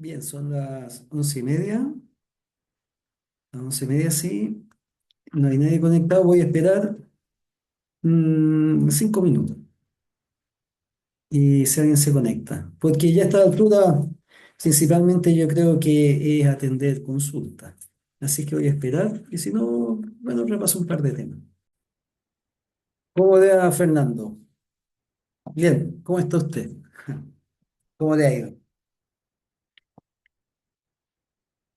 Bien, son las 11:30. Las 11:30, sí. No hay nadie conectado. Voy a esperar 5 minutos y si alguien se conecta. Porque ya a esta altura, principalmente yo creo que es atender consultas. Así que voy a esperar y si no, bueno, repaso un par de temas. ¿Cómo le va, Fernando? Bien, ¿cómo está usted? ¿Cómo le ha ido?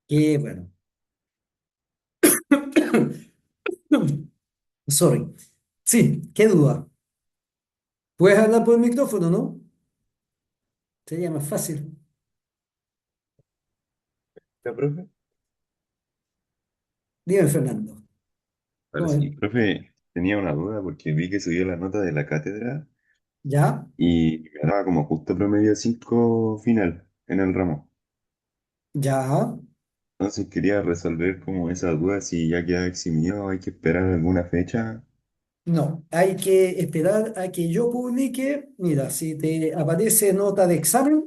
Qué bueno. Sorry. Sí, qué duda. ¿Puedes hablar por el micrófono, no? Sería más fácil. ¿Ya, profe? Dime, Fernando. Ahora ¿Cómo- sí, profe, tenía una duda porque vi que subió la nota de la cátedra ¿Ya? y me daba como justo promedio 5 final en el ramo. ¿Ya? Entonces quería resolver como esa duda si ya queda eximido, hay que esperar alguna fecha. No, hay que esperar a que yo publique. Mira, si te aparece nota de examen,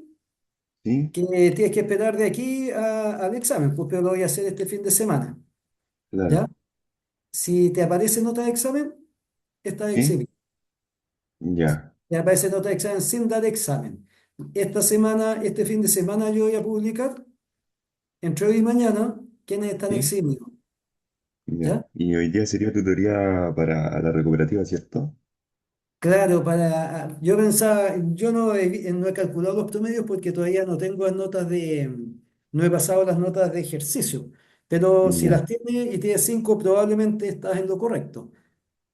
Sí, que tienes que esperar de aquí al examen, pues pero lo voy a hacer este fin de semana. ¿Ya? claro. Si te aparece nota de examen, está ¿Sí? exhibido. Ya, Te aparece nota de examen sin dar examen. Esta semana, este fin de semana, yo voy a publicar, entre hoy y mañana, quiénes están sí, eximidos. ya. ¿Ya? Y hoy día sería tutoría para la recuperativa, ¿cierto? Claro, yo pensaba, yo no he calculado los promedios porque todavía no tengo las notas no he pasado las notas de ejercicio, pero si las Ya, tienes y tienes 5 probablemente estás en lo correcto.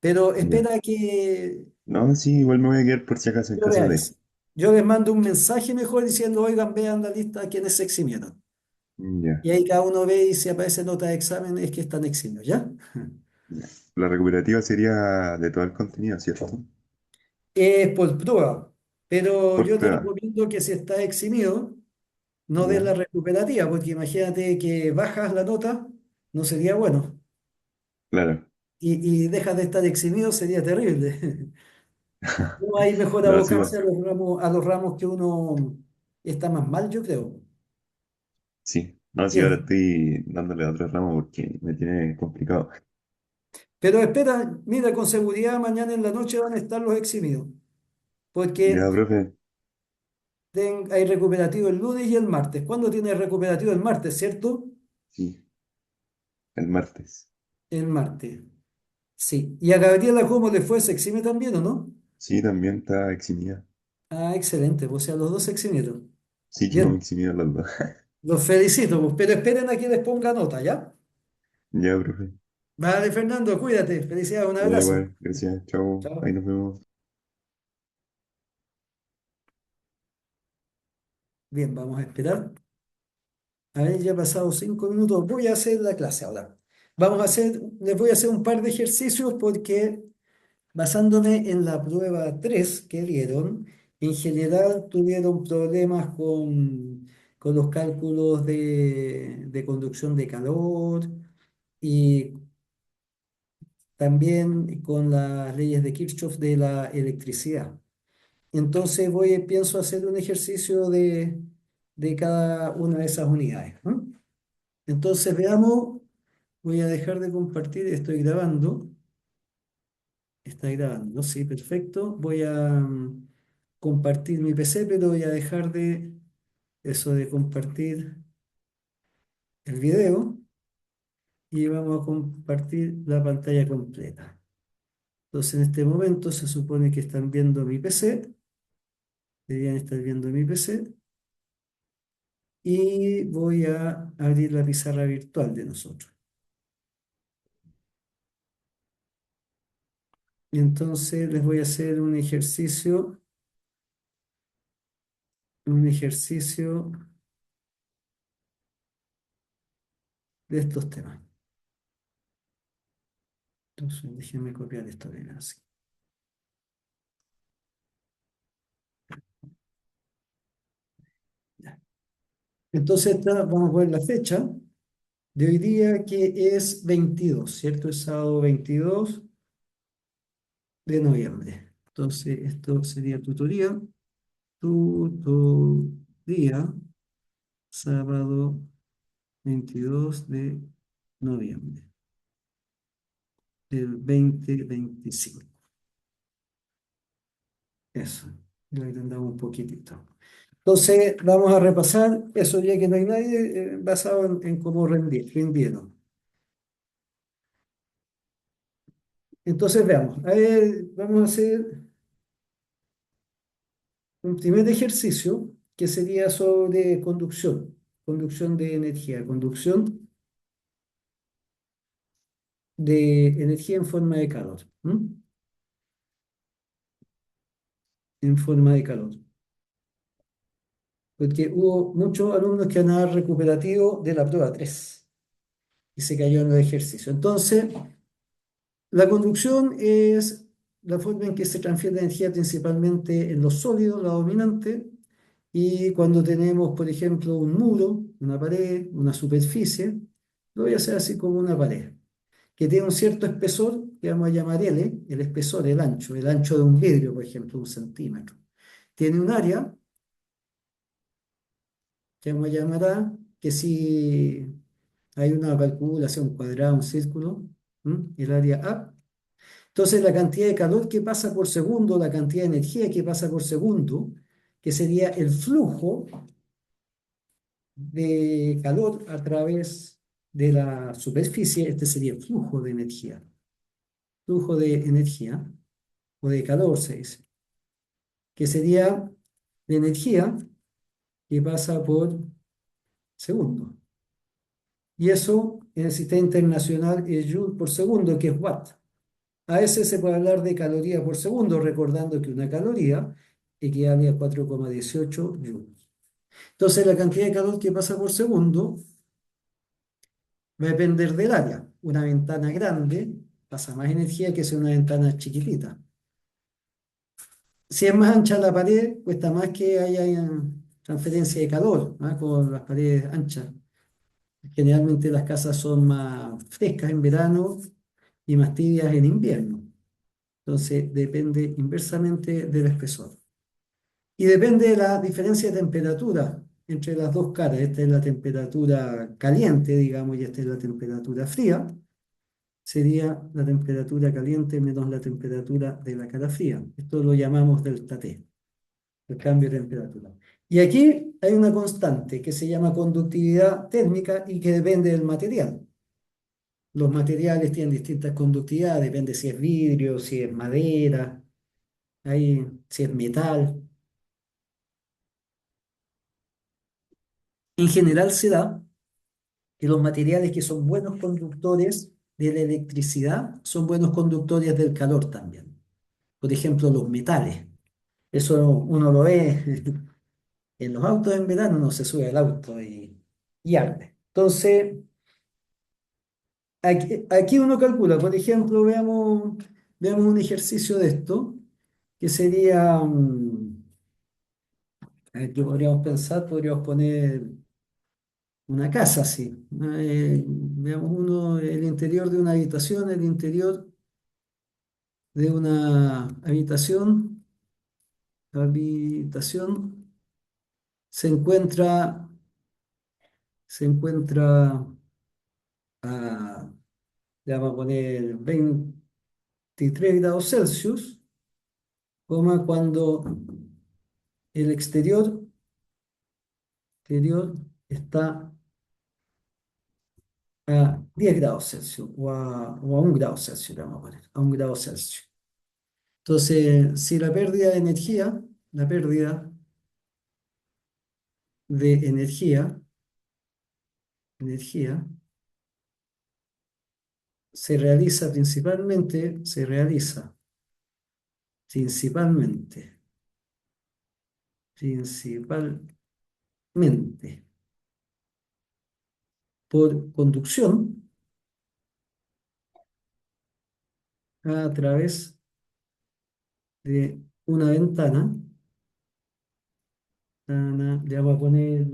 Pero ya. espera que No, sí, igual me voy a quedar por si acaso en lo caso de. veáis. Yo les mando un mensaje mejor diciendo, oigan, vean la lista de quienes se eximieron. Ya, Y ahí cada uno ve y si aparece nota de examen es que están eximios, ¿ya? ya. La recuperativa sería de todo el contenido, ¿cierto? Es por prueba, pero Por yo te prueba. recomiendo que si estás eximido, no des Ya, la recuperativa, porque imagínate que bajas la nota, no sería bueno. claro. Y dejas de estar eximido, sería terrible. No hay mejor No, sí, abocarse a los ramos que uno está más mal, yo creo. sí. No, sí, ahora Bien, estoy dándole a otro ramo porque me tiene complicado. pero espera, mira, con seguridad mañana en la noche van a estar los eximidos, porque Ya, profe. hay recuperativo el lunes y el martes. ¿Cuándo tienes recuperativo el martes, cierto? Sí, el martes. El martes, sí. ¿Y a Gabriela cómo le fue? ¿Se exime también o no? Sí, también está eximida. Ah, excelente, pues, o sea, los dos se eximieron. Sí, quedamos Bien, eximidos los dos. los felicito, pues, pero esperen a que les ponga nota, ¿ya? Ya, profe. Vale, Fernando, cuídate. Felicidades, un Ya, abrazo. igual. Gracias. Chao. Ahí Chao. nos vemos. Bien, vamos a esperar. A ver, ya ha pasado 5 minutos. Voy a hacer la clase ahora. Les voy a hacer un par de ejercicios porque basándome en la prueba 3 que dieron, en general tuvieron problemas con los cálculos de conducción de calor y también con las leyes de Kirchhoff de la electricidad. Entonces pienso hacer un ejercicio de cada una de esas unidades, ¿no? Entonces veamos, voy a dejar de compartir, estoy grabando, está grabando, sí, perfecto. Voy a compartir mi PC, pero voy a dejar de eso de compartir el video y vamos a compartir la pantalla completa. Entonces en este momento se supone que están viendo mi PC, deberían estar viendo mi PC y voy a abrir la pizarra virtual de nosotros. Y entonces les voy a hacer un ejercicio de estos temas. Entonces déjenme copiar esto bien así. Ya. Entonces vamos a ver la fecha de hoy día que es 22, ¿cierto? Es sábado 22 de noviembre. Entonces esto sería tutoría, tutoría sábado 22 de noviembre del 2025. Eso, y lo agrandamos un poquitito. Entonces, vamos a repasar eso ya que no hay nadie, basado en cómo rindieron. Entonces, veamos. A ver, vamos a hacer un primer ejercicio que sería sobre conducción de energía, conducción de energía en forma de calor. ¿M? En forma de calor. Porque hubo muchos alumnos que han dado recuperativo de la prueba 3 y se cayó en los ejercicios. Entonces, la conducción es la forma en que se transfiere la energía principalmente en los sólidos, la dominante, y cuando tenemos, por ejemplo, un muro, una pared, una superficie, lo voy a hacer así como una pared, que tiene un cierto espesor, que vamos a llamar L, el espesor, el ancho de un vidrio, por ejemplo, 1 centímetro. Tiene un área, que vamos a llamar A, que si hay una calculación, un cuadrado, un círculo, el área A. Entonces, la cantidad de calor que pasa por segundo, la cantidad de energía que pasa por segundo, que sería el flujo de calor a través de la superficie, este sería el flujo de energía, o de calor se dice, que sería la energía que pasa por segundo. Y eso en el sistema internacional es joule por segundo, que es watt. A veces se puede hablar de calorías por segundo, recordando que una caloría equivale a 4,18 joules. Entonces, la cantidad de calor que pasa por segundo va a depender del área. Una ventana grande pasa más energía que si una ventana chiquitita. Si es más ancha la pared, cuesta más que haya transferencia de calor, ¿ah? Con las paredes anchas. Generalmente las casas son más frescas en verano y más tibias en invierno. Entonces, depende inversamente del espesor. Y depende de la diferencia de temperatura entre las dos caras. Esta es la temperatura caliente, digamos, y esta es la temperatura fría. Sería la temperatura caliente menos la temperatura de la cara fría. Esto lo llamamos delta T, el cambio de temperatura. Y aquí hay una constante que se llama conductividad térmica y que depende del material. Los materiales tienen distintas conductividades, depende si es vidrio, si es madera, si es metal. En general se da que los materiales que son buenos conductores de la electricidad son buenos conductores del calor también. Por ejemplo, los metales. Eso uno lo ve en los autos en verano, uno se sube al auto y arde. Entonces, aquí uno calcula, por ejemplo, veamos un ejercicio de esto, que sería, a ver, ¿qué podríamos pensar? Podríamos poner una casa así. Veamos el interior de una habitación, el interior de una habitación se encuentra a, le vamos a poner 23 grados Celsius, cuando el exterior está a 10 grados Celsius o a 1 grado Celsius, le vamos a poner, a 1 grado Celsius. Entonces, si la pérdida de energía se realiza principalmente por conducción a través de una ventana. Le vamos a poner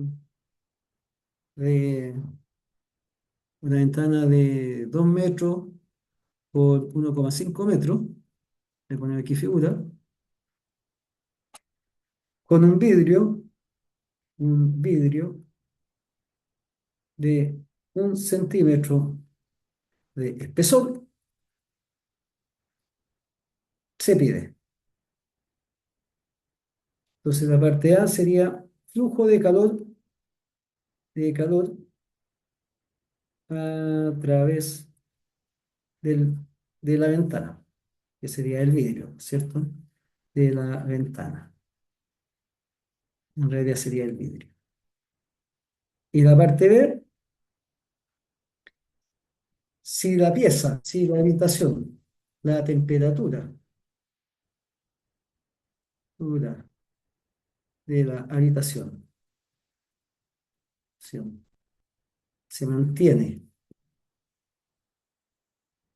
de una ventana de 2 metros por 1,5 metros. Le poner aquí figura, con un vidrio de 1 centímetro de espesor se pide. Entonces la parte A sería flujo de calor a través del, de la ventana, que sería el vidrio, ¿cierto? De la ventana. En realidad sería el vidrio. Y la parte B, si la pieza, si la habitación, la temperatura de la habitación se mantiene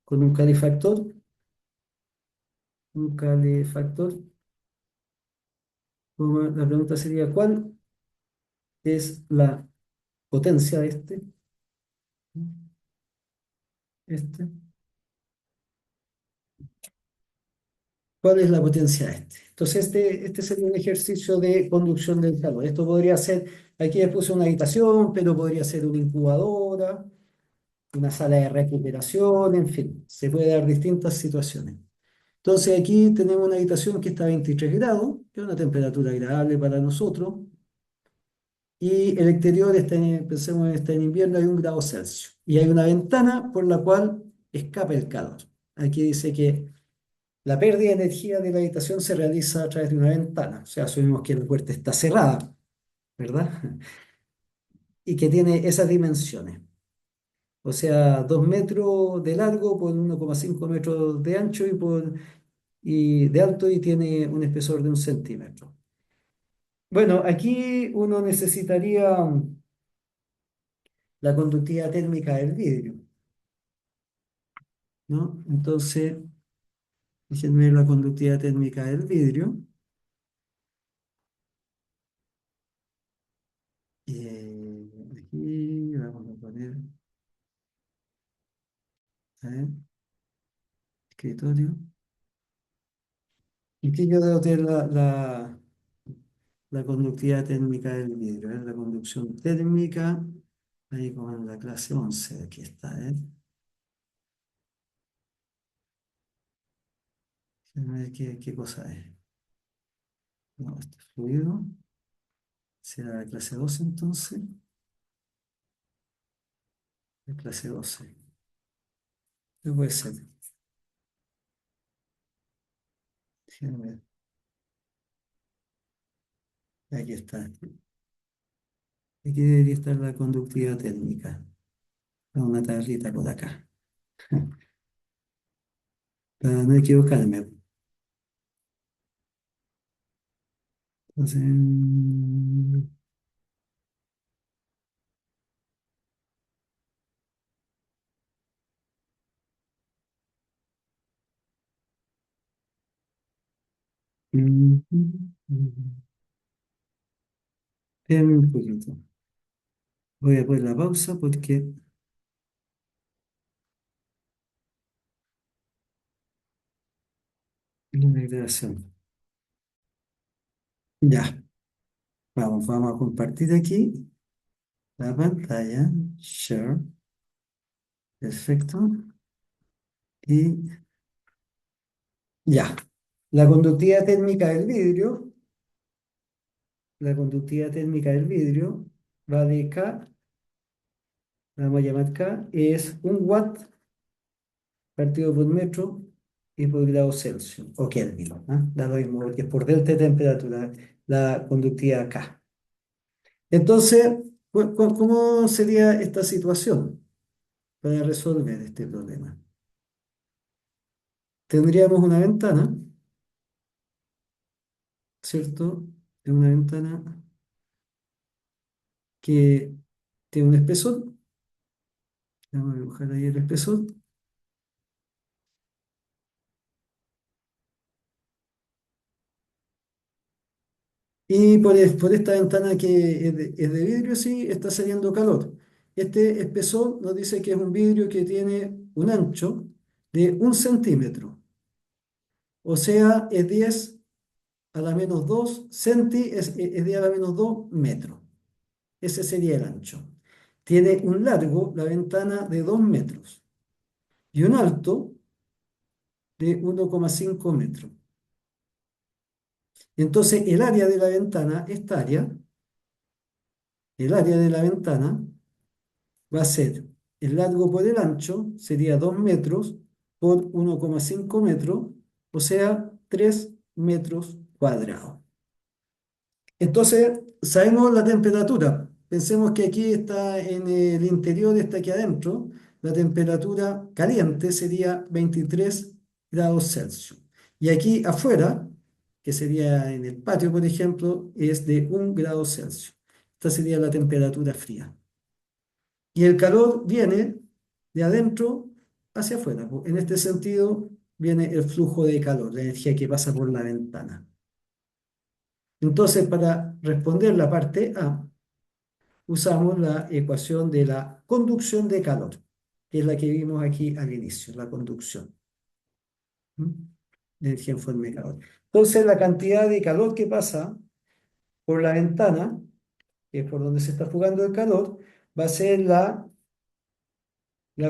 con un calefactor, la pregunta sería, ¿cuál es la potencia de este? ¿Cuál es la potencia de este? Entonces, este sería un ejercicio de conducción del calor. Esto podría ser, aquí les puse una habitación, pero podría ser una incubadora, una sala de recuperación, en fin, se puede dar distintas situaciones. Entonces, aquí tenemos una habitación que está a 23 grados, que es una temperatura agradable para nosotros, y el exterior pensemos, está en invierno, hay 1 grado Celsius, y hay una ventana por la cual escapa el calor. Aquí dice que la pérdida de energía de la habitación se realiza a través de una ventana, o sea, asumimos que la puerta está cerrada, ¿verdad? Y que tiene esas dimensiones, o sea, 2 metros de largo por 1,5 metros de ancho y de alto y tiene un espesor de 1 centímetro. Bueno, aquí uno necesitaría la conductividad térmica del vidrio, ¿no? Entonces, déjenme ver la conductividad térmica del vidrio. Aquí vamos a poner, a ver, escritorio. ¿Y qué yo debo tener la conductividad térmica del vidrio? ¿Eh? La conducción térmica, ahí como en la clase 11 aquí está, ¿eh? Déjenme ver qué cosa es. No, este fluido, será la clase 12 entonces, la clase 12. ¿Qué puede ser? Déjenme ver. Aquí está. Aquí debería estar la conductividad térmica. Una tablita por acá, para no equivocarme. Entonces, espérame un poquito. Voy a poner la pausa porque la migración. Ya, vamos a compartir aquí la pantalla. Share. Perfecto. Y ya. La conductividad térmica del vidrio, la conductividad térmica del vidrio va de K, la vamos a llamar K, es 1 watt partido por metro y por grado Celsius, o Kelvin, ¿ah? Da lo mismo, porque es por delta de temperatura, la conductividad K. Entonces, ¿cómo sería esta situación para resolver este problema? Tendríamos una ventana, ¿cierto? Es una ventana que tiene un espesor, vamos a dibujar ahí el espesor, y por esta ventana que es de vidrio, sí, está saliendo calor. Este espesor nos dice que es un vidrio que tiene un ancho de 1 centímetro, o sea, es 10 a la menos 2 centi, es 10 a la menos 2 metros. Ese sería el ancho. tiene un largo, la ventana, de 2 metros y un alto de 1,5 metros. Entonces, el área de la ventana, esta área, el área de la ventana va a ser el largo por el ancho, sería 2 metros por 1,5 metros, o sea, 3 metros cuadrados. Entonces, sabemos la temperatura. Pensemos que aquí está en el interior, está aquí adentro. La temperatura caliente sería 23 grados Celsius. Y aquí afuera, que sería en el patio, por ejemplo, es de 1 grado Celsius. Esta sería la temperatura fría. Y el calor viene de adentro hacia afuera. En este sentido, viene el flujo de calor, la energía que pasa por la ventana. Entonces, para responder la parte A, usamos la ecuación de la conducción de calor, que es la que vimos aquí al inicio, la conducción. ¿Mm? De energía en forma de calor. Entonces, la cantidad de calor que pasa por la ventana, que es por donde se está jugando el calor, va a ser la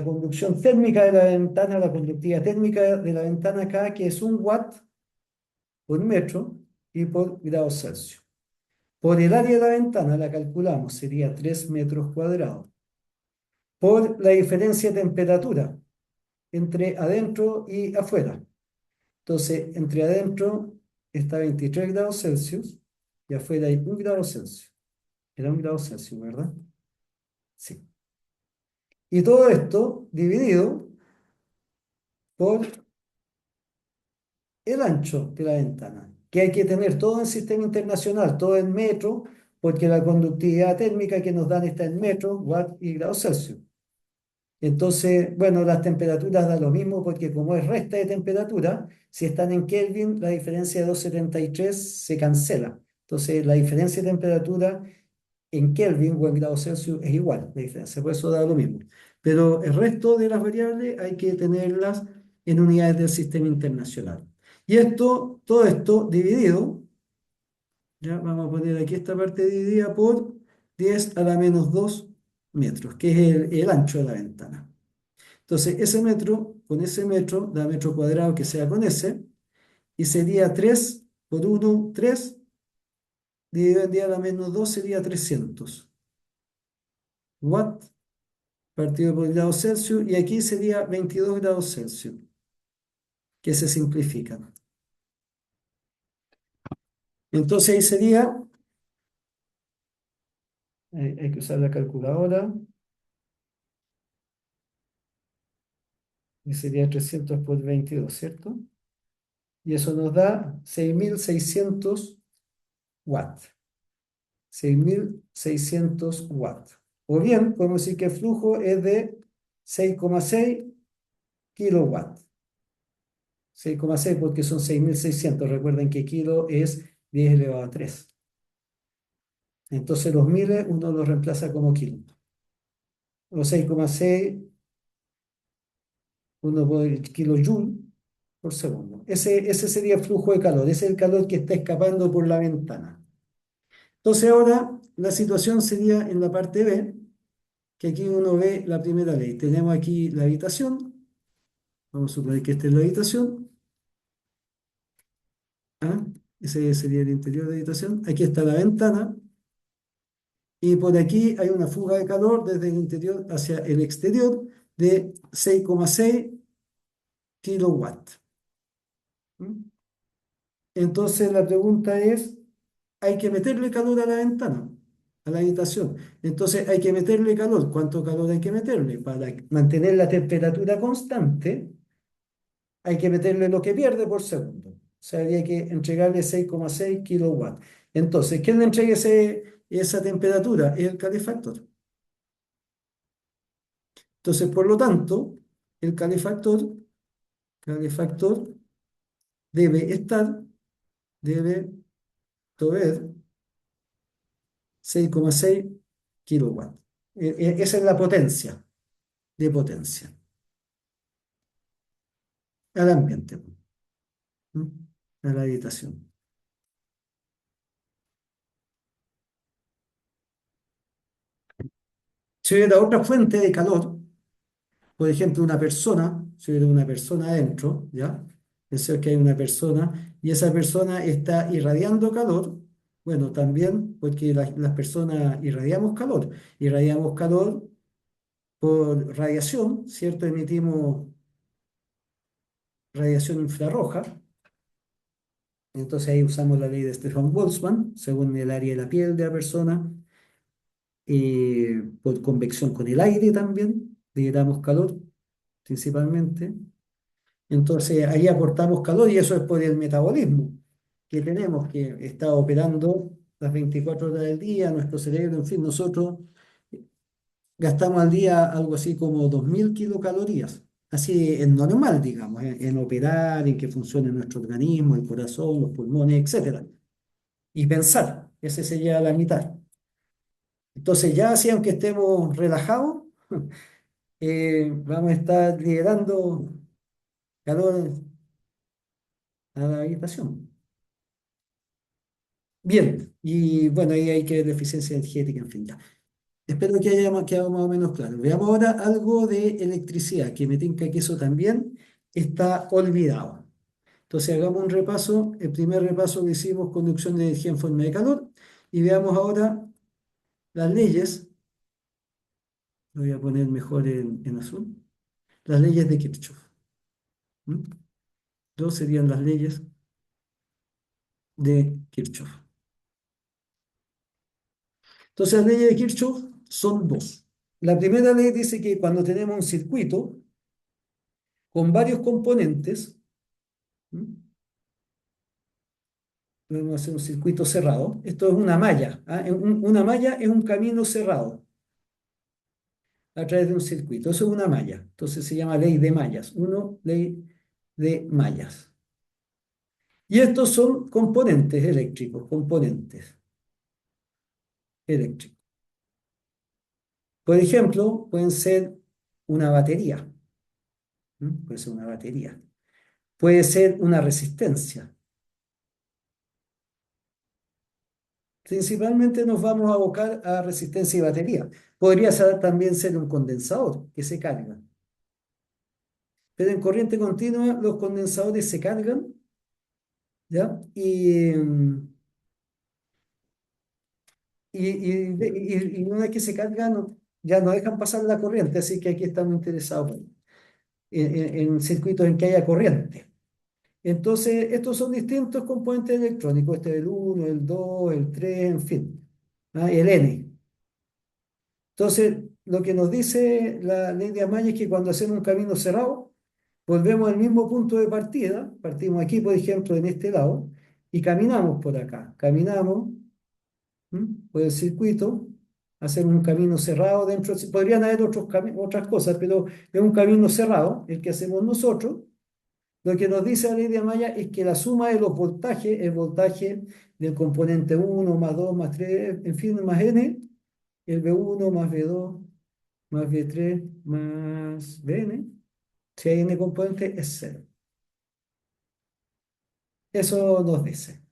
conducción térmica de la ventana, la conductividad térmica de la ventana acá, que es 1 watt por metro y por grado Celsius. Por el área de la ventana la calculamos, sería 3 metros cuadrados. Por la diferencia de temperatura entre adentro y afuera. Entonces, entre adentro está 23 grados Celsius y afuera hay 1 grado Celsius. Era 1 grado Celsius, ¿verdad? Sí. Y todo esto dividido por el ancho de la ventana, que hay que tener todo en sistema internacional, todo en metro, porque la conductividad térmica que nos dan está en metros, watt y grados Celsius. Entonces, bueno, las temperaturas da lo mismo porque como es resta de temperatura, si están en Kelvin, la diferencia de 273 se cancela. Entonces, la diferencia de temperatura en Kelvin o en grados Celsius es igual, la diferencia, por eso da lo mismo. Pero el resto de las variables hay que tenerlas en unidades del sistema internacional. Y esto, todo esto dividido, ya vamos a poner aquí esta parte dividida por 10 a la menos 2 metros, que es el ancho de la ventana. Entonces, ese metro, con ese metro, da metro cuadrado que sea con ese, y sería 3 por 1, 3, dividido en 10 a la menos 2 sería 300 watt partido por grado Celsius, y aquí sería 22 grados Celsius, que se simplifican. Entonces ahí sería, hay que usar la calculadora, y sería 300 por 22, ¿cierto? Y eso nos da 6.600 watts. 6.600 watts. O bien, podemos decir que el flujo es de 6,6 kilowatts. 6,6 porque son 6.600. Recuerden que kilo es 10 elevado a 3. Entonces los miles uno los reemplaza como kilo. O 6,6 uno por el kilojoule por segundo. Ese sería el flujo de calor. Ese es el calor que está escapando por la ventana. Entonces ahora la situación sería en la parte B, que aquí uno ve la primera ley. Tenemos aquí la habitación. Vamos a suponer que esta es la habitación. ¿Ah? Ese sería el interior de la habitación. Aquí está la ventana. Y por aquí hay una fuga de calor desde el interior hacia el exterior de 6,6 kilowatts. ¿Mm? Entonces la pregunta es, hay que meterle calor a la ventana, a la habitación. Entonces hay que meterle calor. ¿Cuánto calor hay que meterle? Para mantener la temperatura constante, hay que meterle lo que pierde por segundo. O sea, habría que entregarle 6,6 kilowatts. Entonces, ¿quién le entrega esa temperatura? Es el calefactor. Entonces, por lo tanto, el calefactor debe estar, debe proveer 6,6 kilowatts. Esa es la potencia, de potencia, al ambiente, ¿no? A la habitación. Si hubiera otra fuente de calor, por ejemplo, una persona, si hubiera una persona adentro, ¿ya? Pensé que hay una persona y esa persona está irradiando calor, bueno, también porque las personas irradiamos calor por radiación, ¿cierto? Emitimos radiación infrarroja, entonces ahí usamos la ley de Stefan Boltzmann, según el área de la piel de la persona, por convección con el aire también, liberamos calor principalmente. Entonces ahí aportamos calor y eso es por el metabolismo que tenemos, que está operando las 24 horas del día, nuestro cerebro, en fin, nosotros gastamos al día algo así como 2000 kilocalorías, así en normal, digamos, en operar, en que funcione nuestro organismo, el corazón, los pulmones, etcétera. Y pensar, ese sería la mitad. Entonces ya así, aunque estemos relajados, vamos a estar liberando calor a la habitación. Bien, y bueno, ahí hay que ver la eficiencia energética, en fin, ya. Espero que haya quedado más o menos claro. Veamos ahora algo de electricidad, que me tinca que eso también está olvidado. Entonces hagamos un repaso. El primer repaso que hicimos, conducción de energía en forma de calor, y veamos ahora las leyes. Lo voy a poner mejor en azul. Las leyes de Kirchhoff. ¿Mm? Dos serían las leyes de Kirchhoff. Entonces las leyes de Kirchhoff son dos. La primera ley dice que cuando tenemos un circuito con varios componentes, ¿m? Podemos hacer un circuito cerrado. Esto es una malla, ¿ah? Una malla es un camino cerrado a través de un circuito. Eso es una malla. Entonces se llama ley de mallas. Uno, ley de mallas. Y estos son componentes eléctricos, componentes eléctricos. Por ejemplo, pueden ser una batería. Puede ser una batería. Puede ser una resistencia. Principalmente nos vamos a abocar a resistencia y batería. Podría también ser un condensador que se carga. Pero en corriente continua los condensadores se cargan, ¿ya? Y una vez que se cargan, ya no dejan pasar la corriente, así que aquí estamos interesados en circuitos en que haya corriente. Entonces, estos son distintos componentes electrónicos, este es el uno, el 2, el 3, en fin, ¿ah? El N. Entonces, lo que nos dice la ley de Amaya es que cuando hacemos un camino cerrado, volvemos al mismo punto de partida, partimos aquí, por ejemplo, en este lado, y caminamos por acá, caminamos, por el circuito, hacemos un camino cerrado dentro, podrían haber otras cosas, pero es un camino cerrado, el que hacemos nosotros. Lo que nos dice la ley de Amaya es que la suma de los voltajes, el voltaje del componente uno más 2 más 3 en fin, más n, el V1 más V2 más V3 más Vn, si hay n componente, es cero. Eso nos dice.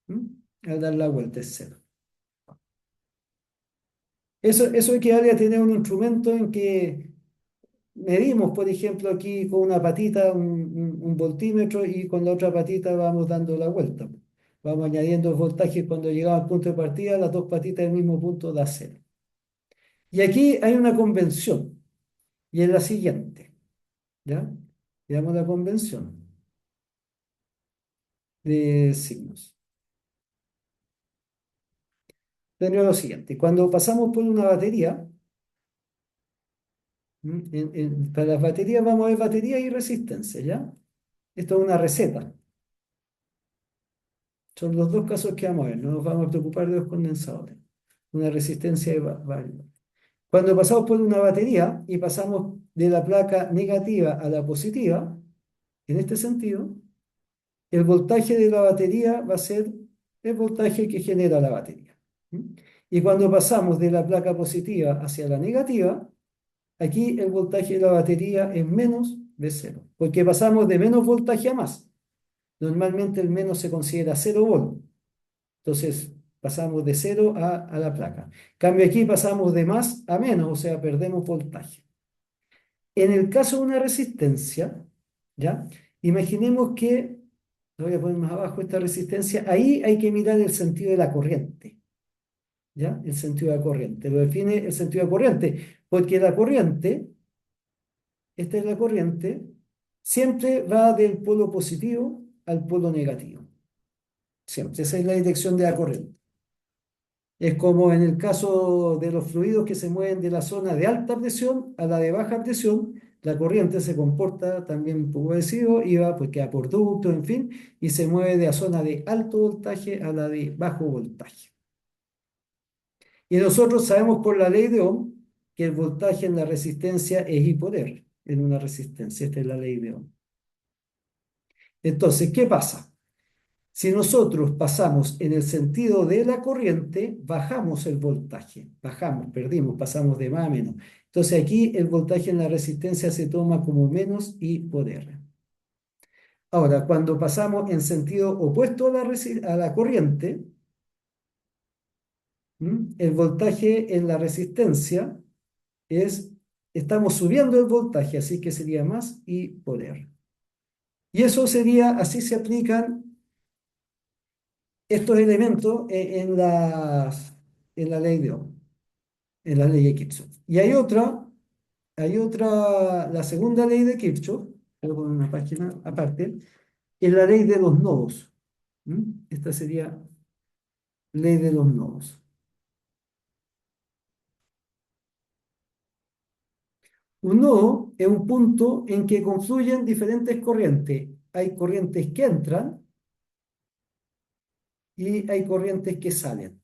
¿Mm? Al dar la vuelta es cero. Eso equivale a tener un instrumento en que medimos, por ejemplo, aquí con una patita un voltímetro y con la otra patita vamos dando la vuelta. Vamos añadiendo voltajes cuando llegamos al punto de partida, las dos patitas del mismo punto da cero. Y aquí hay una convención, y es la siguiente, ¿ya? Veamos la convención de signos. Tenemos lo siguiente, cuando pasamos por una batería, para las baterías vamos a ver batería y resistencia, ¿ya? Esto es una receta. Son los dos casos que vamos a ver, no nos vamos a preocupar de los condensadores. Una resistencia de variable. Cuando pasamos por una batería y pasamos de la placa negativa a la positiva, en este sentido, el voltaje de la batería va a ser el voltaje que genera la batería. Y cuando pasamos de la placa positiva hacia la negativa, aquí el voltaje de la batería es menos de cero, porque pasamos de menos voltaje a más. Normalmente el menos se considera 0 volt. Entonces, pasamos de cero a la placa. Cambio aquí pasamos de más a menos, o sea, perdemos voltaje. En el caso de una resistencia, ¿ya? Imaginemos que, lo voy a poner más abajo, esta resistencia, ahí hay que mirar el sentido de la corriente, ¿ya? El sentido de la corriente, lo define el sentido de la corriente, porque la corriente, esta es la corriente, siempre va del polo positivo al polo negativo, siempre, esa es la dirección de la corriente. Es como en el caso de los fluidos que se mueven de la zona de alta presión a la de baja presión, la corriente se comporta también un poco parecido y va, pues queda por ductos, en fin, y se mueve de la zona de alto voltaje a la de bajo voltaje. Y nosotros sabemos por la ley de Ohm que el voltaje en la resistencia es hipoder en una resistencia. Esta es la ley de Ohm. Entonces, ¿qué pasa? Si nosotros pasamos en el sentido de la corriente, bajamos el voltaje, bajamos, perdimos, pasamos de más a menos. Entonces aquí el voltaje en la resistencia se toma como menos I por R. Ahora, cuando pasamos en sentido opuesto a la corriente, el voltaje en la resistencia es, estamos subiendo el voltaje, así que sería más I por R. Y eso sería, así se aplican estos elementos en la ley de Ohm, en la ley de Kirchhoff. Y hay otra, la segunda ley de Kirchhoff, voy a poner una página aparte, es la ley de los nodos. Esta sería ley de los nodos. Un nodo es un punto en que confluyen diferentes corrientes. Hay corrientes que entran y hay corrientes que salen.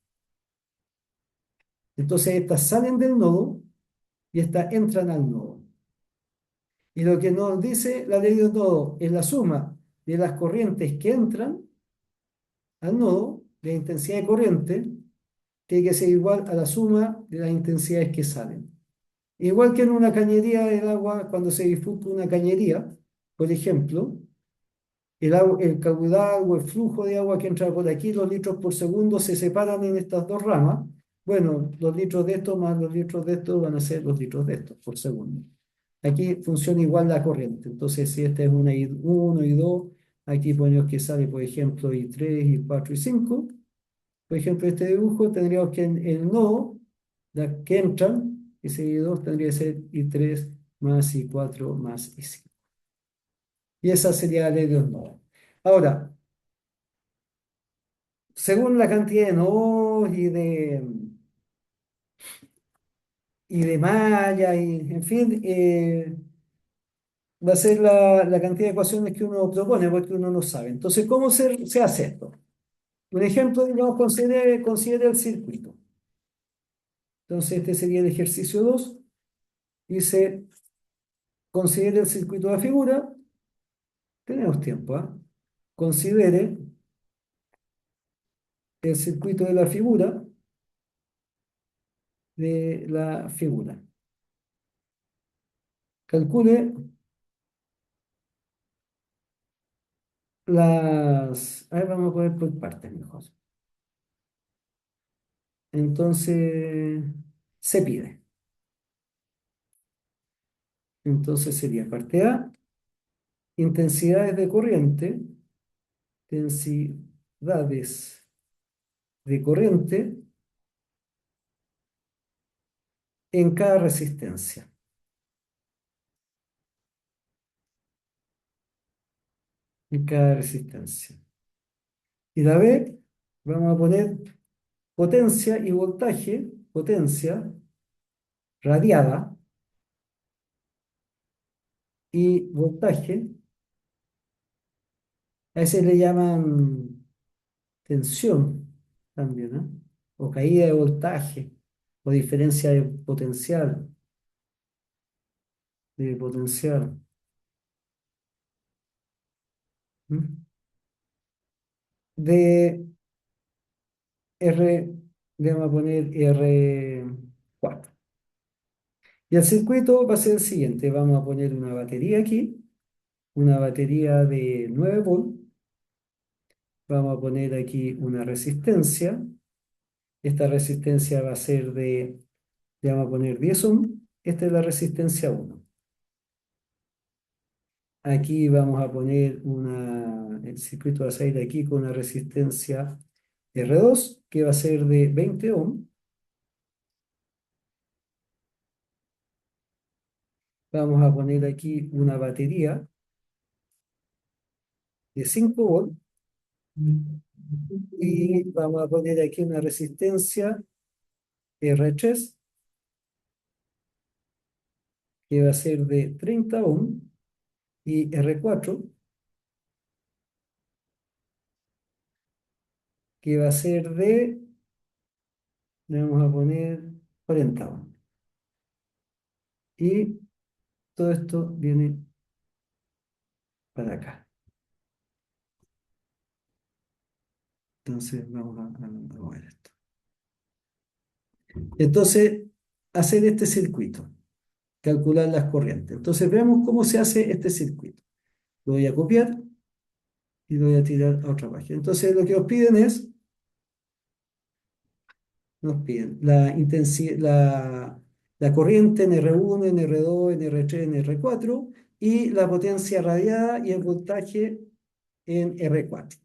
Entonces estas salen del nodo y estas entran al nodo. Y lo que nos dice la ley de los nodos es la suma de las corrientes que entran al nodo, la intensidad de corriente, tiene que ser igual a la suma de las intensidades que salen. Igual que en una cañería del agua, cuando se disfruta una cañería, por ejemplo, el caudal o el flujo de agua que entra por aquí, los litros por segundo, se separan en estas dos ramas. Bueno, los litros de estos más los litros de estos van a ser los litros de estos por segundo. Aquí funciona igual la corriente. Entonces, si esta es una I1 y 2, aquí ponemos que sale, por ejemplo, I3, I4 y 5. Por ejemplo, este dibujo tendríamos que en el nodo que entran, ese I2 tendría que ser I3 más I4 más I5. Y esa sería la ley de los nodos. Ahora, según la cantidad de nodos y de malla, y, en fin, va a ser la cantidad de ecuaciones que uno propone, porque uno no sabe. Entonces, ¿cómo se hace esto? Un ejemplo, digamos, considere el circuito. Entonces, este sería el ejercicio 2. Dice, considere el circuito de la figura. Tenemos tiempo, ¿ah? Considere el circuito de la figura. Calcule a ver, vamos a poner por partes mejor. Entonces, se pide. Entonces sería parte A, intensidades de corriente, densidades de corriente en cada resistencia. En cada resistencia. Y la B, vamos a poner potencia y voltaje, potencia radiada y voltaje, a ese le llaman tensión también, ¿no? O caída de voltaje, o diferencia de potencial. ¿Mm? De R, le vamos a poner R4. Y el circuito va a ser el siguiente, vamos a poner una batería aquí, una batería de 9 volts, vamos a poner aquí una resistencia, Esta resistencia va a ser le vamos a poner 10 ohm. Esta es la resistencia 1. Aquí vamos a poner el circuito va a salir aquí con una resistencia R2, que va a ser de 20 ohm. Vamos a poner aquí una batería de 5 volts y vamos a poner aquí una resistencia R3 que va a ser de 30 ohm y R4 que va a ser le vamos a poner 40 ohm. Y todo esto viene para acá. Entonces vamos a mover esto. Entonces, hacer este circuito, calcular las corrientes. Entonces veamos cómo se hace este circuito. Lo voy a copiar y lo voy a tirar a otra página. Entonces lo que os piden nos piden la corriente en R1, en R2, en R3, en R4 y la potencia radiada y el voltaje en R4.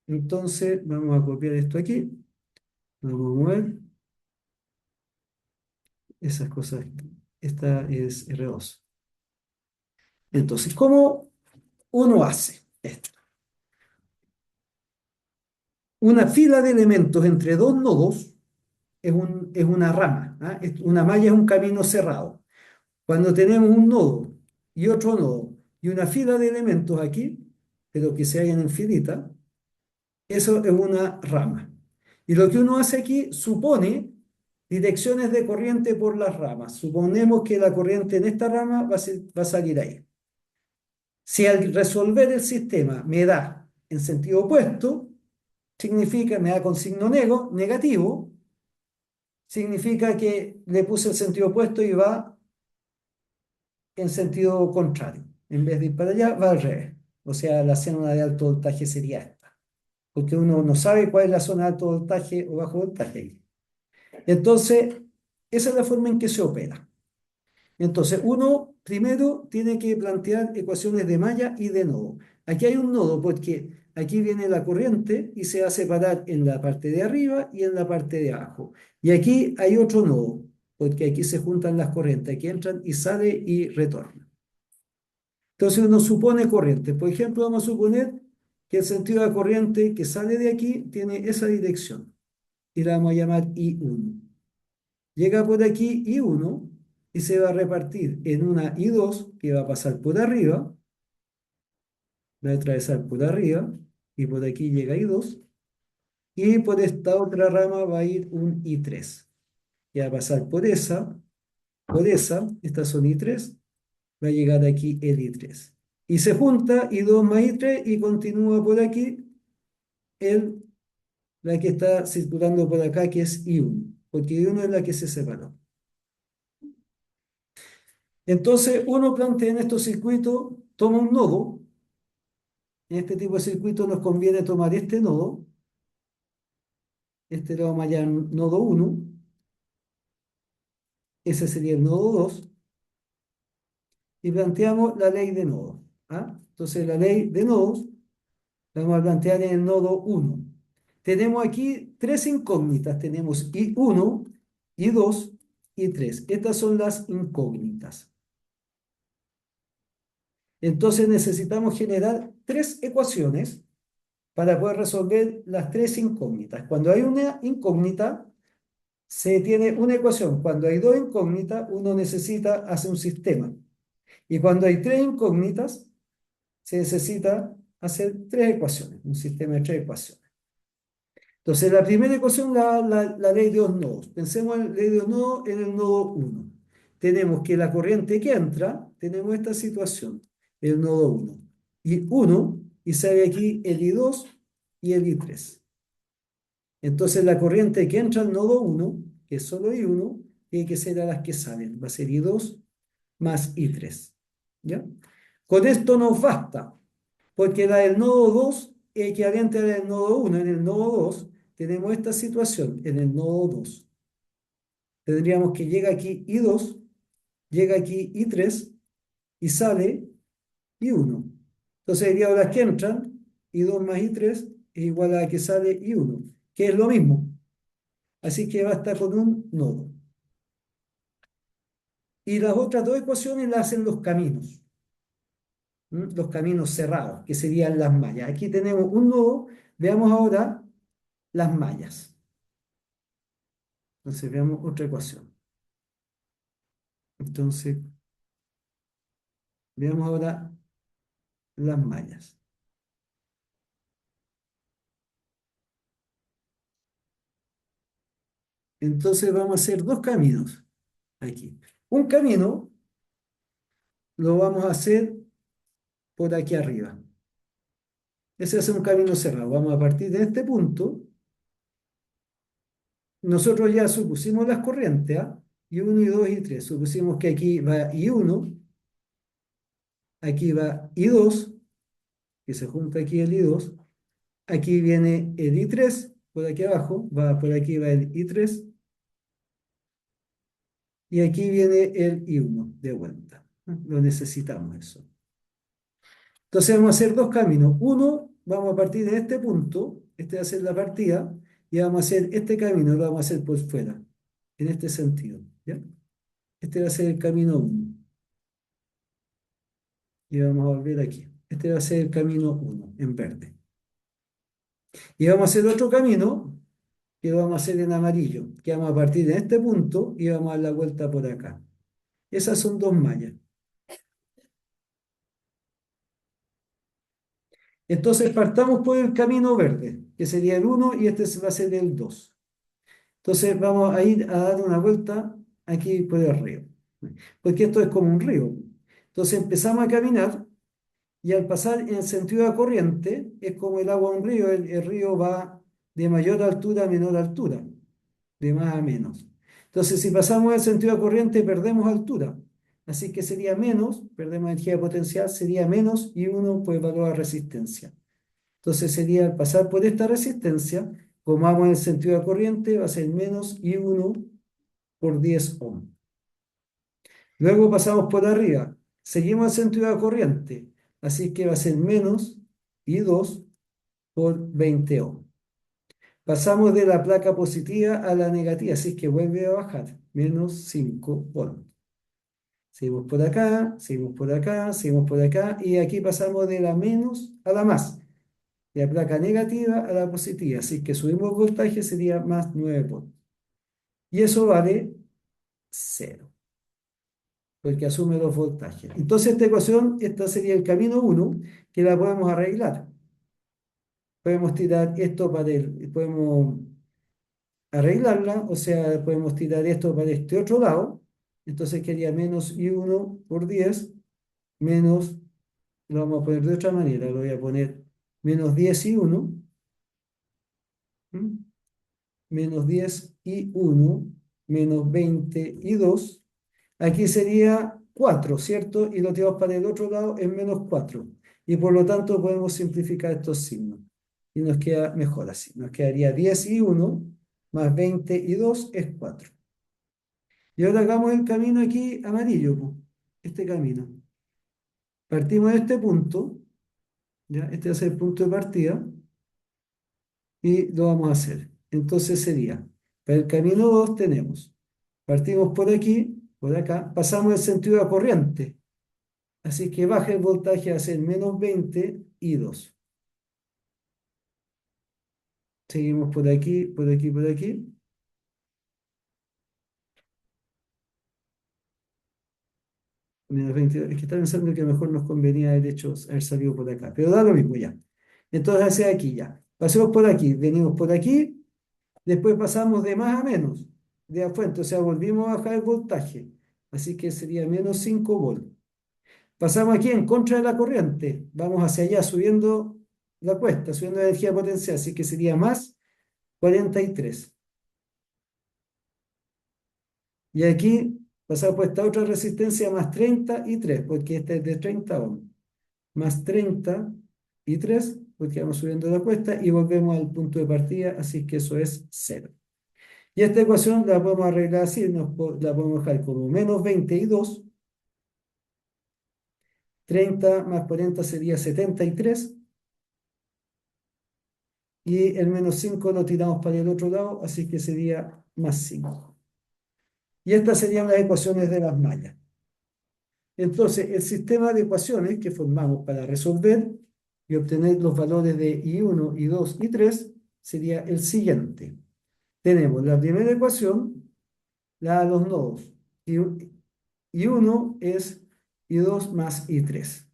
Entonces vamos a copiar esto aquí, vamos a mover esas cosas. Esta es R2. Entonces, ¿cómo uno hace esto? Una fila de elementos entre dos nodos es una rama, ¿ah? Una malla es un camino cerrado. Cuando tenemos un nodo y otro nodo y una fila de elementos aquí, pero que se hayan infinita, eso es una rama. Y lo que uno hace aquí supone direcciones de corriente por las ramas. Suponemos que la corriente en esta rama va a salir ahí. Si al resolver el sistema me da en sentido opuesto, significa, me da con signo negativo, significa que le puse el sentido opuesto y va en sentido contrario. En vez de ir para allá, va al revés. O sea, la zona de alto voltaje sería esta. Porque uno no sabe cuál es la zona de alto voltaje o bajo voltaje. Entonces, esa es la forma en que se opera. Entonces, uno primero tiene que plantear ecuaciones de malla y de nodo. Aquí hay un nodo porque aquí viene la corriente y se va a separar en la parte de arriba y en la parte de abajo. Y aquí hay otro nodo, porque aquí se juntan las corrientes, aquí entran y sale y retorna. Entonces uno supone corriente. Por ejemplo, vamos a suponer que el sentido de la corriente que sale de aquí tiene esa dirección y la vamos a llamar I1. Llega por aquí I1 y se va a repartir en una I2 que va a pasar por arriba, va a atravesar por arriba y por aquí llega I2 y por esta otra rama va a ir un I3 y va a pasar estas son I3, va a llegar aquí el I3 y se junta I2 más I3 y continúa por aquí el, la que está circulando por acá que es I1 porque I1 es la que se separó. Entonces, uno plantea en estos circuitos, toma un nodo. En este tipo de circuito nos conviene tomar este nodo. Este lo vamos a llamar nodo 1. Ese sería el nodo 2. Y planteamos la ley de nodos. ¿Ah? Entonces, la ley de nodos la vamos a plantear en el nodo 1. Tenemos aquí tres incógnitas. Tenemos I1, I2 y 3. Estas son las incógnitas. Entonces necesitamos generar tres ecuaciones para poder resolver las tres incógnitas. Cuando hay una incógnita, se tiene una ecuación. Cuando hay dos incógnitas, uno necesita hacer un sistema. Y cuando hay tres incógnitas, se necesita hacer tres ecuaciones, un sistema de tres ecuaciones. Entonces, la primera ecuación, la ley de dos nodos. Pensemos en la ley de dos nodos en el nodo 1. Tenemos que la corriente que entra, tenemos esta situación, el nodo 1. Y 1, y sale aquí el I2 y el I3. Entonces, la corriente que entra al nodo 1, que es solo I1, tiene que ser a las que salen. Va a ser I2 más I3. ¿Ya? Con esto nos basta, porque la del nodo 2 es equivalente a la del nodo 1. En el nodo 2 tenemos esta situación en el nodo 2. Tendríamos que llega aquí I2, llega aquí I3 y sale I1. Entonces diría ahora que entran, I2 más I3 es igual a que sale I1, que es lo mismo. Así que basta con un nodo. Y las otras dos ecuaciones las hacen los caminos. Los caminos cerrados, que serían las mallas. Aquí tenemos un nodo, veamos ahora las mallas. Entonces veamos otra ecuación. Entonces, veamos ahora las mallas. Entonces vamos a hacer dos caminos aquí. Un camino lo vamos a hacer por aquí arriba. Ese es un camino cerrado. Vamos a partir de este punto. Nosotros ya supusimos las corrientes, ¿ah? I1, I2 y I3. Supusimos que aquí va I1, aquí va I2, que se junta aquí el I2. Aquí viene el I3, por aquí abajo, por aquí va el I3. Y aquí viene el I1 de vuelta. Lo necesitamos eso. Entonces vamos a hacer dos caminos. Uno, vamos a partir de este punto, este va a ser la partida, y vamos a hacer este camino, lo vamos a hacer por fuera, en este sentido. ¿Ya? Este va a ser el camino 1. Y vamos a volver aquí. Este va a ser el camino 1, en verde. Y vamos a hacer otro camino, que lo vamos a hacer en amarillo, que vamos a partir de este punto y vamos a dar la vuelta por acá. Esas son dos mallas. Entonces partamos por el camino verde, que sería el 1 y este va a ser el 2. Entonces vamos a ir a dar una vuelta aquí por el río, porque esto es como un río. Entonces empezamos a caminar y al pasar en el sentido de corriente es como el agua de un río, el río va de mayor altura a menor altura, de más a menos. Entonces si pasamos el sentido de corriente perdemos altura, así que sería menos, perdemos energía potencial, sería menos y uno por el valor de resistencia. Entonces sería al pasar por esta resistencia, como vamos en el sentido de corriente, va a ser menos I1 por 10 ohm. Luego pasamos por arriba, seguimos el sentido de corriente, así que va a ser menos I2 por 20 ohm. Pasamos de la placa positiva a la negativa, así que vuelve a bajar, menos 5 ohm. Seguimos por acá, seguimos por acá, seguimos por acá, y aquí pasamos de la menos a la más. De la placa negativa a la positiva. Así que subimos voltaje sería más 9 volts. Y eso vale 0, porque asume los voltajes. Entonces esta ecuación, esta sería el camino 1, que la podemos arreglar. Podemos tirar esto para podemos arreglarla, o sea, podemos tirar esto para este otro lado. Entonces quedaría menos I1 por 10, menos, lo vamos a poner de otra manera, lo voy a poner menos 10 I1, menos 10 y 1, menos 20 y 2. Aquí sería 4, ¿cierto? Y lo tiramos para el otro lado en menos 4. Y por lo tanto podemos simplificar estos signos. Y nos queda mejor así. Nos quedaría 10 y 1 más 20 y 2 es 4. Y ahora hagamos el camino aquí amarillo, po. Este camino. Partimos de este punto, ¿ya? Este va a ser el punto de partida. Y lo vamos a hacer. Entonces sería, para el camino 2 tenemos, partimos por aquí, por acá, pasamos el sentido de la corriente. Así que baja el voltaje a ser menos 20 y 2. Seguimos por aquí, por aquí, por aquí. Menos 20. Es que está pensando que mejor nos convenía haber hecho, haber salido por acá. Pero da lo mismo ya. Entonces hacia aquí ya. Pasemos por aquí, venimos por aquí, después pasamos de más a menos, de a fuente, o sea, volvimos a bajar el voltaje. Así que sería menos 5 volts. Pasamos aquí en contra de la corriente. Vamos hacia allá subiendo la cuesta, subiendo la energía potencial. Así que sería más 43. Y aquí pasamos por esta otra resistencia más 33, porque esta es de 30 ohm. Más 33 porque vamos subiendo la cuesta, y volvemos al punto de partida, así que eso es 0. Y esta ecuación la podemos arreglar así, la podemos dejar como menos 22, 30 más 40 sería 73, y el menos 5 lo tiramos para el otro lado, así que sería más 5. Y estas serían las ecuaciones de las mallas. Entonces, el sistema de ecuaciones que formamos para resolver y obtener los valores de I1, I2 y 3 sería el siguiente. Tenemos la primera ecuación, la de los nodos. I1 es I2 más I3.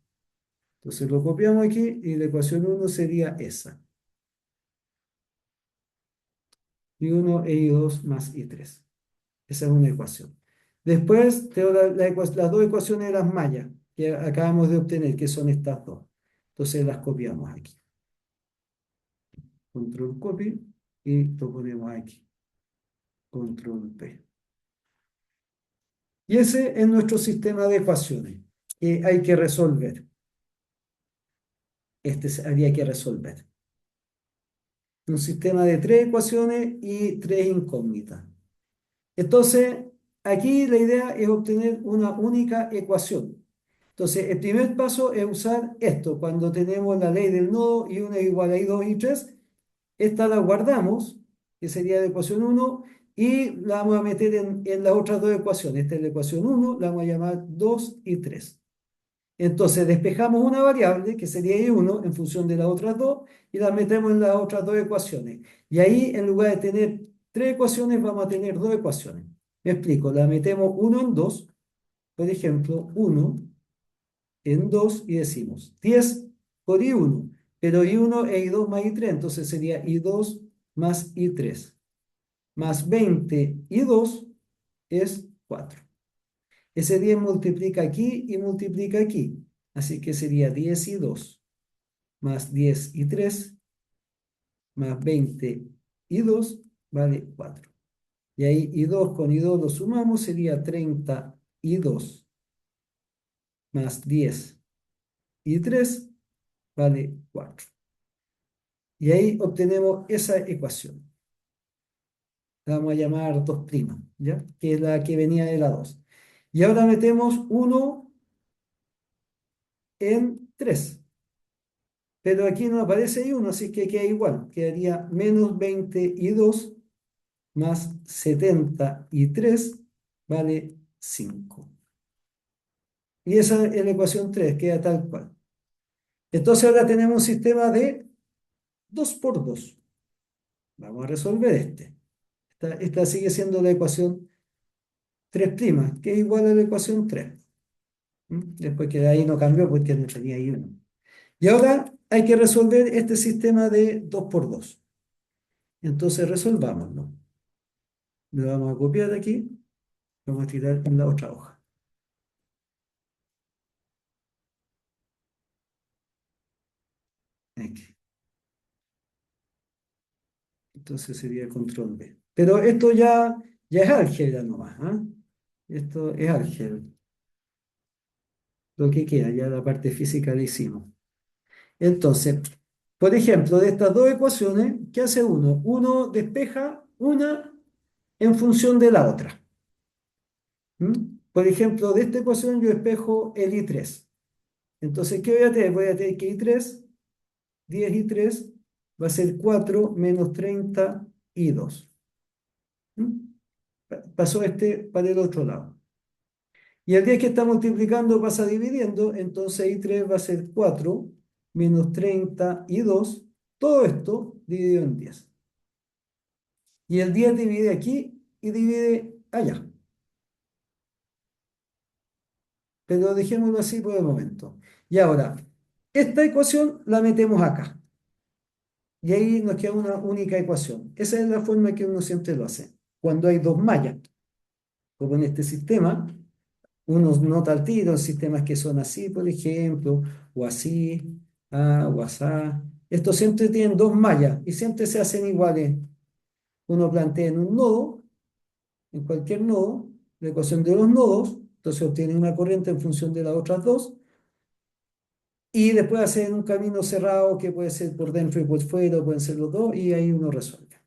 Entonces lo copiamos aquí y la ecuación 1 sería esa. I1 e I2 más I3. Esa es una ecuación. Después tengo las dos ecuaciones de las mallas que acabamos de obtener, que son estas dos. Entonces las copiamos aquí. Control copy y lo ponemos aquí. Control P. Y ese es nuestro sistema de ecuaciones que hay que resolver. Habría que resolver. Un sistema de 3 ecuaciones y 3 incógnitas. Entonces, aquí la idea es obtener una única ecuación. Entonces, el primer paso es usar esto. Cuando tenemos la ley del nodo y 1 es igual a I2 y 3, esta la guardamos, que sería la ecuación 1, y la vamos a meter en las otras dos ecuaciones. Esta es la ecuación 1, la vamos a llamar 2 y 3. Entonces, despejamos una variable, que sería I1, en función de las otras dos, y la metemos en las otras dos ecuaciones. Y ahí, en lugar de tener 3 ecuaciones, vamos a tener 2 ecuaciones. Me explico, la metemos 1 en 2, por ejemplo, 1 en 2 y decimos 10 por I1, pero I1 es I2 más I3, entonces sería I2 más I3, más 20 I2 es 4. Ese 10 multiplica aquí y multiplica aquí, así que sería 10 I2 más 10 I3 más 20 I2 vale 4. Y ahí I2 con I2 lo sumamos, sería 30 I2 más 10 I3 vale 4. Y ahí obtenemos esa ecuación. La vamos a llamar 2', ¿ya? Que es la que venía de la 2. Y ahora metemos 1 en 3. Pero aquí no aparece I1, así que queda igual. Quedaría menos 20 y 2 más 70 y 3 vale 5. Y esa es la ecuación 3, queda tal cual. Entonces ahora tenemos un sistema de 2 por 2. Vamos a resolver este. Esta sigue siendo la ecuación 3', que es igual a la ecuación 3. Después que de ahí no cambió porque no tenía I1. Y ahora hay que resolver este sistema de 2 por 2. Entonces resolvámoslo. Lo vamos a copiar aquí. Vamos a tirar en la otra hoja. Aquí. Entonces sería control B. Pero esto ya es álgebra nomás. ¿Ah? Esto es álgebra. Lo que queda, ya la parte física la hicimos. Entonces, por ejemplo, de estas dos ecuaciones, ¿qué hace uno? Uno despeja una en función de la otra. Por ejemplo, de esta ecuación yo despejo el I3. Entonces, ¿qué voy a tener? Voy a tener que I3, 10 y 3, va a ser 4 menos 30 y 2. Pasó este para el otro lado. Y el 10 que está multiplicando pasa dividiendo, entonces I3 va a ser 4 menos 30 y 2. Todo esto dividido en 10. Y el 10 divide aquí y divide allá. Pero dejémoslo así por el momento. Y ahora, esta ecuación la metemos acá. Y ahí nos queda una única ecuación. Esa es la forma que uno siempre lo hace. Cuando hay dos mallas, como en este sistema, uno nota al tiro sistemas que son así, por ejemplo, o así, o asá. Estos siempre tienen dos mallas y siempre se hacen iguales. Uno plantea en un nodo, en cualquier nodo, la ecuación de los nodos, entonces obtiene una corriente en función de las otras dos, y después hacen un camino cerrado que puede ser por dentro y por fuera, pueden ser los dos, y ahí uno resuelve.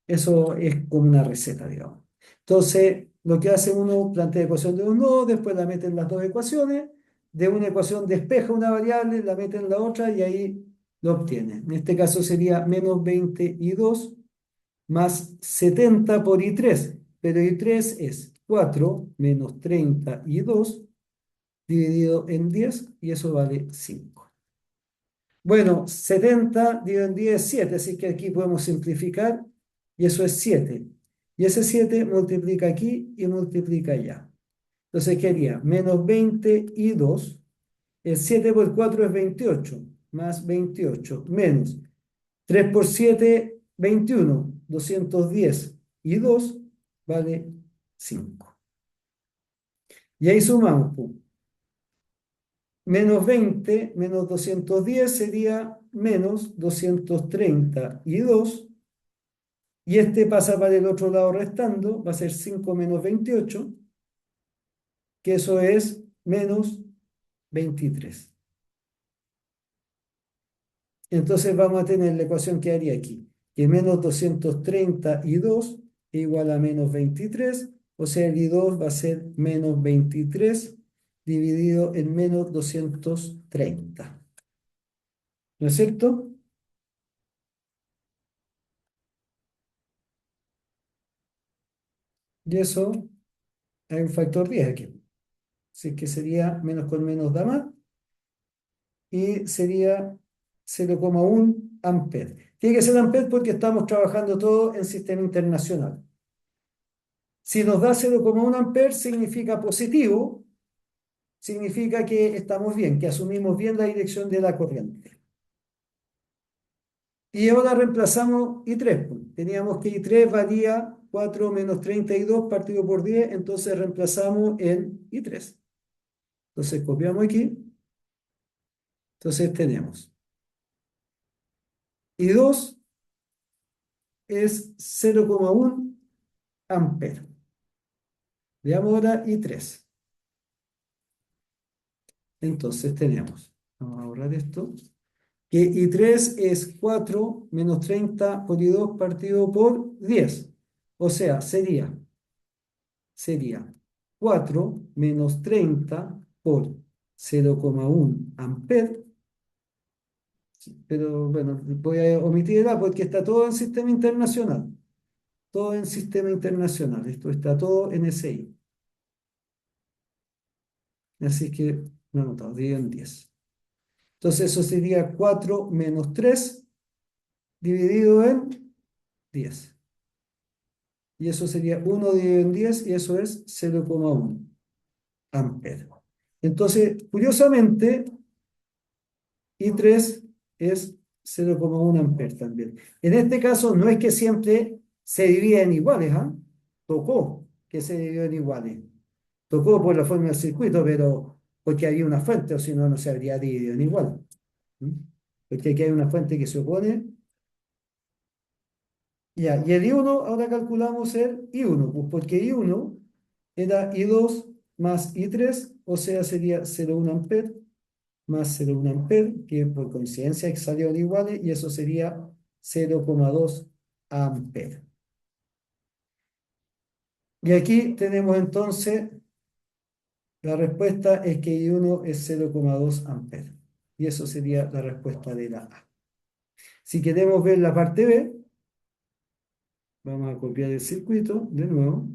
Eso es como una receta, digamos. Entonces, lo que hace uno, plantea ecuación de un nodo, después la mete en las dos ecuaciones, de una ecuación despeja una variable, la mete en la otra y ahí lo obtiene. En este caso sería menos 22 más 70 por I3, pero I3 es 4 menos 32 dividido en 10 y eso vale 5. Bueno, 70 dividido en 10 es 7, así que aquí podemos simplificar y eso es 7. Y ese 7 multiplica aquí y multiplica allá. Entonces, ¿qué haría? Menos 22, el 7 por 4 es 28, más 28, menos 3 por 7, 21, 210 y 2 vale 5. Y ahí sumamos, pum. Menos 20 menos 210 sería menos 232. Y este pasa para el otro lado restando, va a ser 5 menos 28, que eso es menos 23. Entonces vamos a tener la ecuación que haría aquí, que menos 232 es igual a menos 23, o sea, el I2 va a ser menos 23 dividido en menos 230. ¿No es cierto? Y eso hay un factor 10 aquí. Así que sería menos con menos da más y sería 0,1 amper. Tiene que ser amper porque estamos trabajando todo en sistema internacional. Si nos da 0,1 amper significa positivo, significa que estamos bien, que asumimos bien la dirección de la corriente. Y ahora reemplazamos I3. Pues. Teníamos que I3 valía 4 menos 32 partido por 10, entonces reemplazamos en I3. Entonces copiamos aquí. Entonces tenemos I2 es 0,1 amperes. Veamos ahora I3. Entonces tenemos, vamos a borrar esto, que I3 es 4 menos 30 por I2 partido por 10. O sea, sería 4 menos 30 por 0,1 amper. Pero bueno, voy a omitir el A porque está todo en sistema internacional. Todo en sistema internacional. Esto está todo en SI. Así que, no anotado, dividido en 10. Entonces eso sería 4 menos 3 dividido en 10. Y eso sería 1 dividido en 10 y eso es 0,1 amperes. Entonces, curiosamente, I3 es 0,1 amperes también. En este caso, no es que siempre se divida en iguales, ¿ah? Tocó que se dividió en iguales. Tocó por la forma del circuito, pero porque había una fuente, o si no, no se habría dividido en igual. ¿Mm? Porque aquí hay una fuente que se opone. Ya, y el I1, ahora calculamos el I1, pues porque I1 era I2 más I3, o sea, sería 0,1 amper más 0,1 amper, que por coincidencia salieron iguales, y eso sería 0,2 amper. Y aquí tenemos entonces, la respuesta es que I1 es 0,2 amper. Y eso sería la respuesta de la A. Si queremos ver la parte B, vamos a copiar el circuito de nuevo.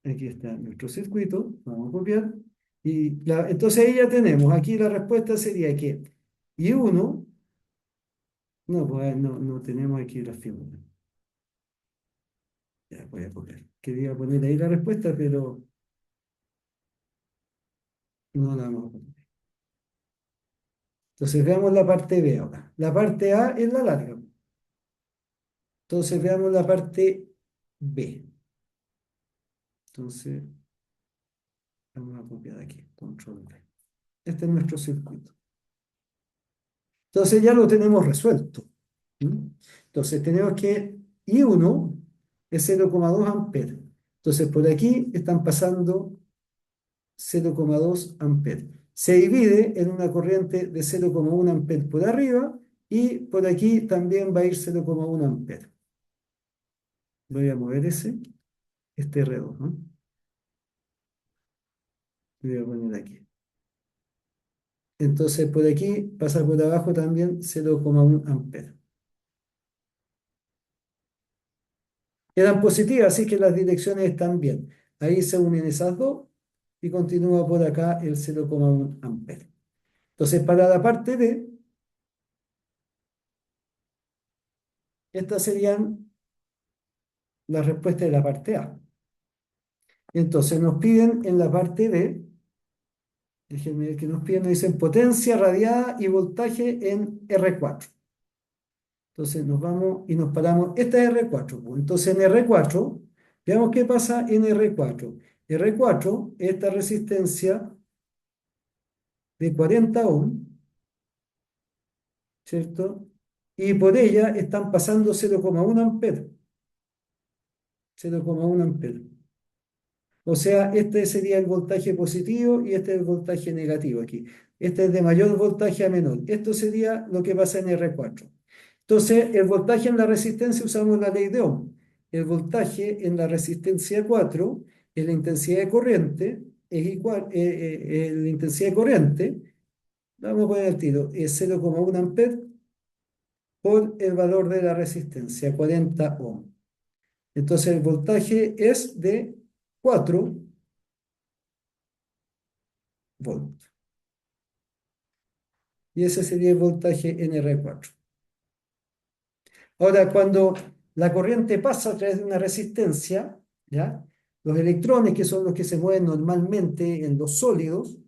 Aquí está nuestro circuito, vamos a copiar. Entonces ahí ya tenemos, aquí la respuesta sería que I1, no, pues no tenemos aquí la figura. Ya voy a copiar. Quería poner ahí la respuesta, pero no la vamos a poner. Entonces veamos la parte B ahora. La parte A es la larga. Entonces veamos la parte B. Entonces vamos a copiar aquí, control B. Este es nuestro circuito. Entonces ya lo tenemos resuelto. ¿Mm? Entonces tenemos que I1 es 0,2 amperes. Entonces por aquí están pasando 0,2 amperes. Se divide en una corriente de 0,1 amperes por arriba y por aquí también va a ir 0,1 amperes. Voy a mover este R2, ¿no? Lo voy a poner aquí. Entonces por aquí pasa por abajo también 0,1 amperes. Eran positivas, así que las direcciones están bien. Ahí se unen esas dos y continúa por acá el 0,1 amperes. Entonces, para la parte B, estas serían las respuestas de la parte A. Entonces, nos piden en la parte B, déjenme ver que nos piden, nos dicen potencia radiada y voltaje en R4. Entonces, nos vamos y nos paramos. Esta es R4, pues. Entonces, en R4, veamos qué pasa en R4. R4, esta resistencia de 40 ohms, ¿cierto? Y por ella están pasando 0,1 amperes. 0,1 amperes. O sea, este sería el voltaje positivo y este es el voltaje negativo aquí. Este es de mayor voltaje a menor. Esto sería lo que pasa en R4. Entonces, el voltaje en la resistencia usamos la ley de Ohm. El voltaje en la resistencia 4 en la intensidad de corriente es igual, la intensidad de corriente, vamos a poner el tiro, es 0,1 amperes por el valor de la resistencia, 40 ohm. Entonces el voltaje es de 4 volts. Y ese sería el voltaje en R4. Ahora, cuando la corriente pasa a través de una resistencia, ¿ya? Los electrones, que son los que se mueven normalmente en los sólidos,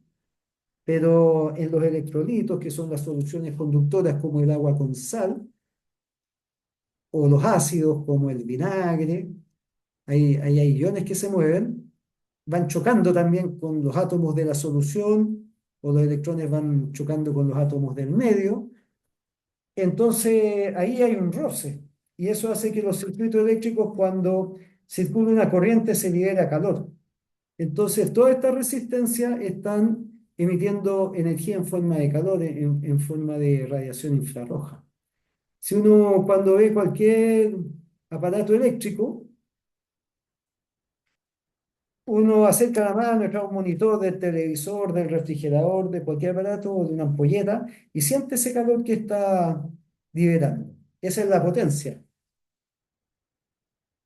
pero en los electrolitos, que son las soluciones conductoras como el agua con sal, o los ácidos como el vinagre, ahí hay iones que se mueven, van chocando también con los átomos de la solución, o los electrones van chocando con los átomos del medio. Entonces ahí hay un roce, y eso hace que los circuitos eléctricos, cuando circula una corriente, se libera calor. Entonces todas estas resistencias están emitiendo energía en forma de calor, en forma de radiación infrarroja. Si uno, cuando ve cualquier aparato eléctrico, uno acerca la mano, entra a un monitor del televisor, del refrigerador, de cualquier aparato o de una ampolleta y siente ese calor que está liberando. Esa es la potencia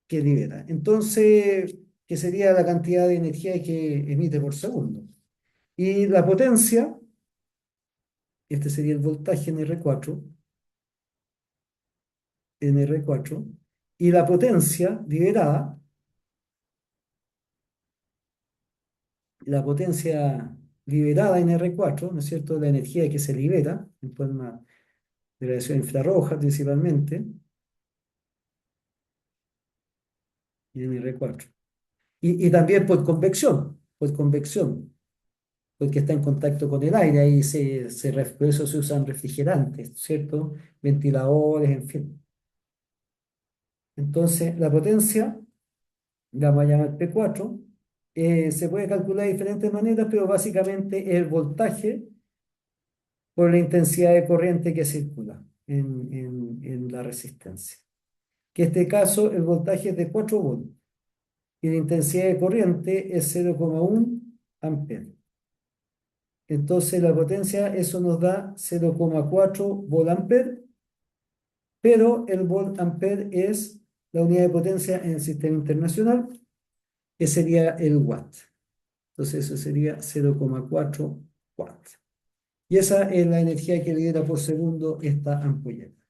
que libera. Entonces, que sería la cantidad de energía que emite por segundo. Y la potencia, este sería el voltaje en R4, y la potencia liberada, la potencia liberada en R4, ¿no es cierto? La energía que se libera en forma de radiación infrarroja principalmente, y en R4. Y también por convección, porque está en contacto con el aire, ahí por eso se usan refrigerantes, ¿cierto? Ventiladores, en fin. Entonces, la potencia, la vamos a llamar P4, se puede calcular de diferentes maneras, pero básicamente el voltaje por la intensidad de corriente que circula en la resistencia. Que en este caso el voltaje es de 4 volts y la intensidad de corriente es 0,1 amperes. Entonces la potencia, eso nos da 0,4 volt ampere, pero el volt ampere es la unidad de potencia en el sistema internacional, que sería el watt. Entonces eso sería 0,4 watt. Y esa es la energía que libera por segundo esta ampolleta.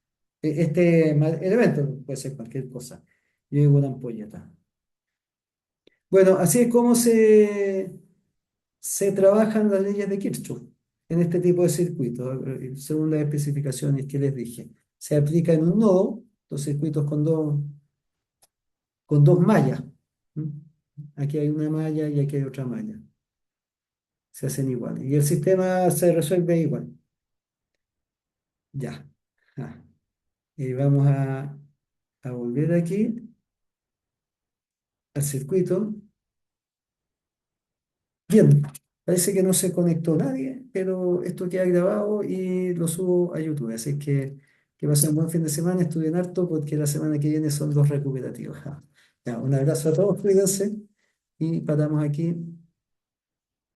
Este elemento puede ser cualquier cosa. Yo digo una ampolleta. Bueno, así es como se trabajan las leyes de Kirchhoff en este tipo de circuitos, según las especificaciones que les dije. Se aplica en un nodo, los circuitos con dos mallas. ¿Mm? Aquí hay una malla y aquí hay otra malla. Se hacen igual. Y el sistema se resuelve igual. Ya. Ah. Y vamos a volver aquí al circuito. Bien. Parece que no se conectó nadie, pero esto queda grabado y lo subo a YouTube. Así que pasen un buen fin de semana, estudien harto porque la semana que viene son los recuperativos. Ja. Ya, un abrazo a todos, cuídense y paramos aquí.